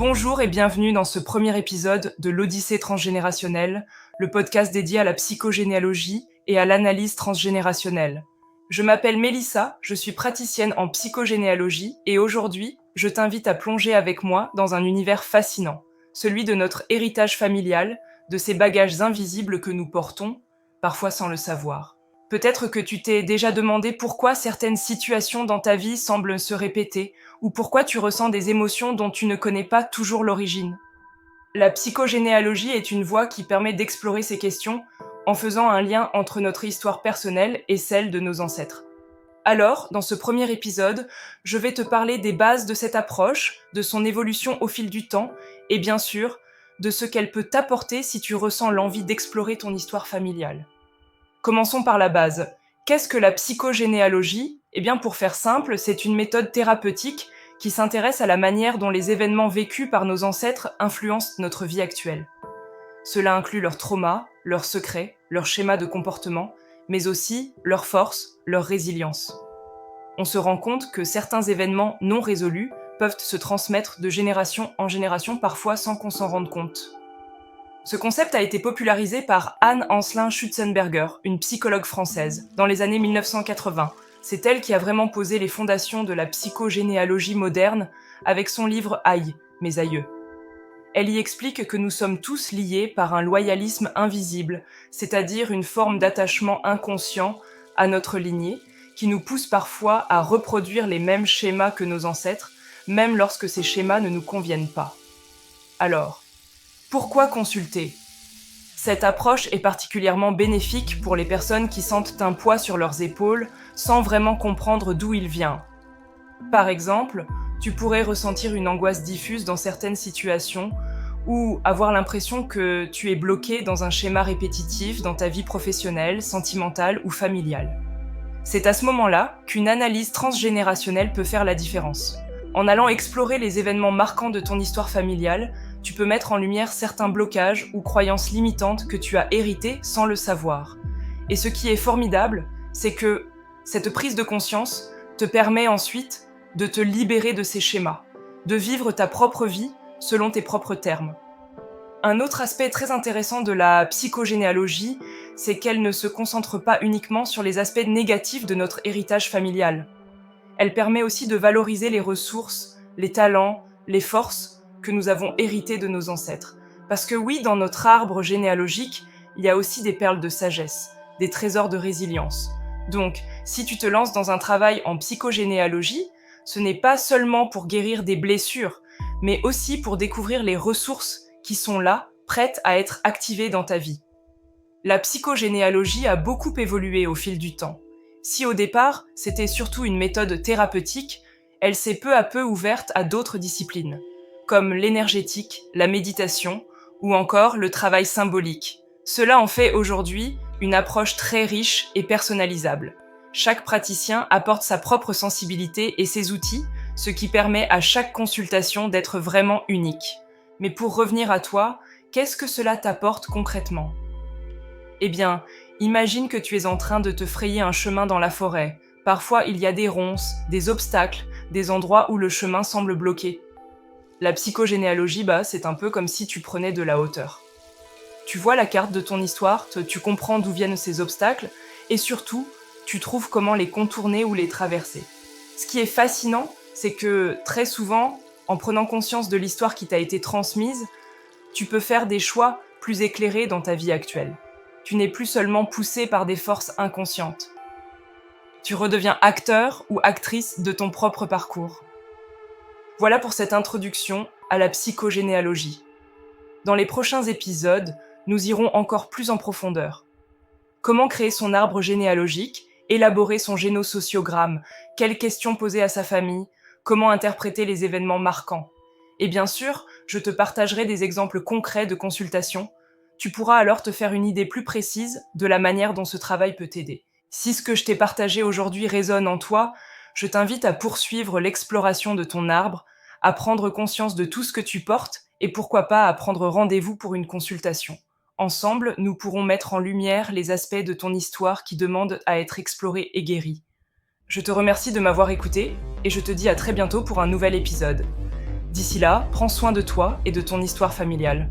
Bonjour et bienvenue dans ce premier épisode de l'Odyssée transgénérationnelle, le podcast dédié à la psychogénéalogie et à l'analyse transgénérationnelle. Je m'appelle Mélissa, je suis praticienne en psychogénéalogie et aujourd'hui, je t'invite à plonger avec moi dans un univers fascinant, celui de notre héritage familial, de ces bagages invisibles que nous portons, parfois sans le savoir. Peut-être que tu t'es déjà demandé pourquoi certaines situations dans ta vie semblent se répéter, ou pourquoi tu ressens des émotions dont tu ne connais pas toujours l'origine. La psychogénéalogie est une voie qui permet d'explorer ces questions en faisant un lien entre notre histoire personnelle et celle de nos ancêtres. Alors, dans ce premier épisode, je vais te parler des bases de cette approche, de son évolution au fil du temps, et bien sûr, de ce qu'elle peut t'apporter si tu ressens l'envie d'explorer ton histoire familiale. Commençons par la base. Qu'est-ce que la psychogénéalogie ? Eh bien, pour faire simple, c'est une méthode thérapeutique qui s'intéresse à la manière dont les événements vécus par nos ancêtres influencent notre vie actuelle. Cela inclut leurs traumas, leurs secrets, leurs schémas de comportement, mais aussi leurs forces, leur résilience. On se rend compte que certains événements non résolus peuvent se transmettre de génération en génération, parfois sans qu'on s'en rende compte. Ce concept a été popularisé par Anne Ancelin Schutzenberger, une psychologue française, dans les années 1980. C'est elle qui a vraiment posé les fondations de la psychogénéalogie moderne avec son livre Aïe, mes aïeux. Elle y explique que nous sommes tous liés par un loyalisme invisible, c'est-à-dire une forme d'attachement inconscient à notre lignée, qui nous pousse parfois à reproduire les mêmes schémas que nos ancêtres, même lorsque ces schémas ne nous conviennent pas. Alors, pourquoi consulter ? Cette approche est particulièrement bénéfique pour les personnes qui sentent un poids sur leurs épaules sans vraiment comprendre d'où il vient. Par exemple, tu pourrais ressentir une angoisse diffuse dans certaines situations ou avoir l'impression que tu es bloqué dans un schéma répétitif dans ta vie professionnelle, sentimentale ou familiale. C'est à ce moment-là qu'une analyse transgénérationnelle peut faire la différence. En allant explorer les événements marquants de ton histoire familiale, tu peux mettre en lumière certains blocages ou croyances limitantes que tu as héritées sans le savoir. Et ce qui est formidable, c'est que cette prise de conscience te permet ensuite de te libérer de ces schémas, de vivre ta propre vie selon tes propres termes. Un autre aspect très intéressant de la psychogénéalogie, c'est qu'elle ne se concentre pas uniquement sur les aspects négatifs de notre héritage familial. Elle permet aussi de valoriser les ressources, les talents, les forces que nous avons hérité de nos ancêtres. Parce que oui, dans notre arbre généalogique, il y a aussi des perles de sagesse, des trésors de résilience. Donc, si tu te lances dans un travail en psychogénéalogie, ce n'est pas seulement pour guérir des blessures, mais aussi pour découvrir les ressources qui sont là, prêtes à être activées dans ta vie. La psychogénéalogie a beaucoup évolué au fil du temps. Si au départ, c'était surtout une méthode thérapeutique, elle s'est peu à peu ouverte à d'autres disciplines, comme l'énergétique, la méditation ou encore le travail symbolique. Cela en fait aujourd'hui une approche très riche et personnalisable. Chaque praticien apporte sa propre sensibilité et ses outils, ce qui permet à chaque consultation d'être vraiment unique. Mais pour revenir à toi, qu'est-ce que cela t'apporte concrètement ? Eh bien, imagine que tu es en train de te frayer un chemin dans la forêt. Parfois, il y a des ronces, des obstacles, des endroits où le chemin semble bloqué. La psychogénéalogie, c'est un peu comme si tu prenais de la hauteur. Tu vois la carte de ton histoire, tu comprends d'où viennent ces obstacles, et surtout, tu trouves comment les contourner ou les traverser. Ce qui est fascinant, c'est que très souvent, en prenant conscience de l'histoire qui t'a été transmise, tu peux faire des choix plus éclairés dans ta vie actuelle. Tu n'es plus seulement poussé par des forces inconscientes. Tu redeviens acteur ou actrice de ton propre parcours. Voilà pour cette introduction à la psychogénéalogie. Dans les prochains épisodes, nous irons encore plus en profondeur. Comment créer son arbre généalogique, élaborer son génosociogramme, quelles questions poser à sa famille, comment interpréter les événements marquants. Et bien sûr, je te partagerai des exemples concrets de consultation. Tu pourras alors te faire une idée plus précise de la manière dont ce travail peut t'aider. Si ce que je t'ai partagé aujourd'hui résonne en toi, je t'invite à poursuivre l'exploration de ton arbre, à prendre conscience de tout ce que tu portes et pourquoi pas à prendre rendez-vous pour une consultation. Ensemble, nous pourrons mettre en lumière les aspects de ton histoire qui demandent à être explorés et guéris. Je te remercie de m'avoir écouté et je te dis à très bientôt pour un nouvel épisode. D'ici là, prends soin de toi et de ton histoire familiale.